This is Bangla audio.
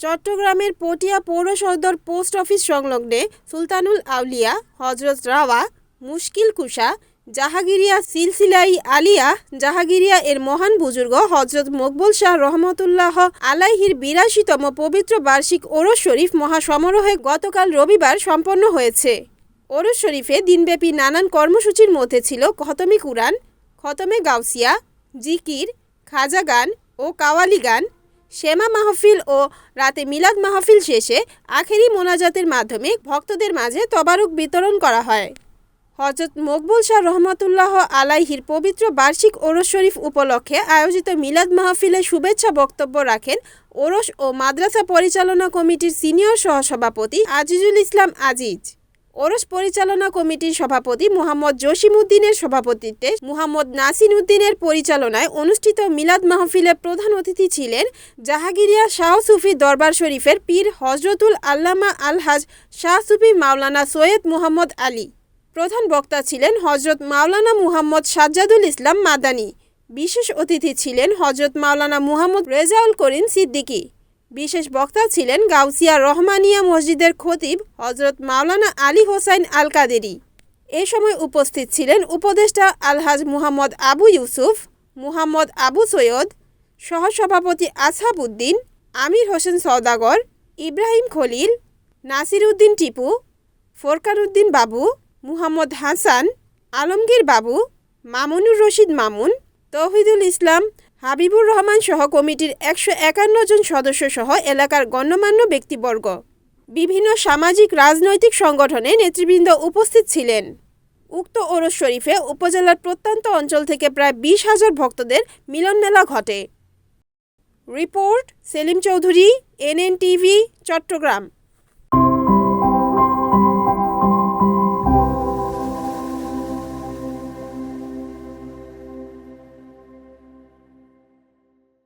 চট্টগ্রামের পটিয়া পৌর সদর পোস্ট অফিস সংলগ্নে সুলতানুল আউলিয়া হজরত রাওয়া মুশকিল কুশা জাহাগিরিয়া সিলসিলাই আলিয়া জাহাগিরিয়া এর মহান বুজুর্গ হজরত মকবুল শাহ রহমতুল্লাহ আলাইহির ৮২তম পবিত্র বার্ষিক ওরস শরীফ মহাসমারোহে গতকাল রবিবার সম্পন্ন হয়েছে। ওরস শরীফে দিনব্যাপী নানান কর্মসূচির মধ্যে ছিল খতমে কুরআন, খতমে গাউসিয়া, জিকির, খাজা গান ও কাওয়ালি গান, শেমা মাহফিল ও রাতে মিলাদ মাহফিল শেষে আখেরি মোনাজাতের মাধ্যমে ভক্তদের মাঝে তবারুক বিতরণ করা হয়। হজরত মকবুল শাহ রহমতুল্লাহ আলাইহির পবিত্র বার্ষিক ওরস শরীফ উপলক্ষে আয়োজিত মিলাদ মাহফিলে শুভেচ্ছা বক্তব্য রাখেন ওরস ও মাদ্রাসা পরিচালনা কমিটির সিনিয়র সহসভাপতি আজিজুল ইসলাম আজিজ। ওরস পরিচালনা কমিটির সভাপতি মুহাম্মদ জসিমউদ্দিনের সভাপতিত্বে মুহাম্মদ নাসির উদ্দিনের পরিচালনায় অনুষ্ঠিত মিলাদ মাহফিলে প্রধান অতিথি ছিলেন জাহাগিরিয়া শাহ সুফি দরবার শরীফের পীর হজরতুল আল্লামা আলহাজ শাহ সুফি মাওলানা সৈয়দ মুহাম্মদ আলী। প্রধান বক্তা ছিলেন হজরত মাওলানা মুহাম্মদ সাজ্জাদুল ইসলাম মাদানী। বিশেষ অতিথি ছিলেন হজরত মাওলানা মুহাম্মদ রেজাউল করিম সিদ্দিকী। বিশেষ বক্তা ছিলেন গাউসিয়া রহমানিয়া মসজিদের খতিব হজরত মাওলানা আলী হোসাইন আল কাদেরী। এ সময় উপস্থিত ছিলেন উপদেষ্টা আলহাজ মুহাম্মদ আবু ইউসুফ, মুহাম্মদ আবু সৈয়দ, সহসভাপতি আসহাব উদ্দিন, আমির হোসেন সওদাগর, ইব্রাহিম খলিল, নাসির উদ্দিন টিপু, ফোরকান উদ্দিন বাবু, মুহাম্মদ হাসান, আলমগীর বাবু, মামুনুর রশিদ মামুন, তৌহিদুল ইসলাম, হাবিবুর রহমান সহ কমিটির ১৫১ জন সদস্য সহ এলাকার গণ্যমান্য ব্যক্তিবর্গ, বিভিন্ন সামাজিক রাজনৈতিক সংগঠনের নেতৃবৃন্দ উপস্থিত ছিলেন। উক্ত ওরস শরীফে উপজেলার প্রত্যন্ত অঞ্চল থেকে প্রায় ২০,০০০ ভক্তদের মিলনমেলা ঘটে। Report Selim Chowdhury, NNTV, Chittagong.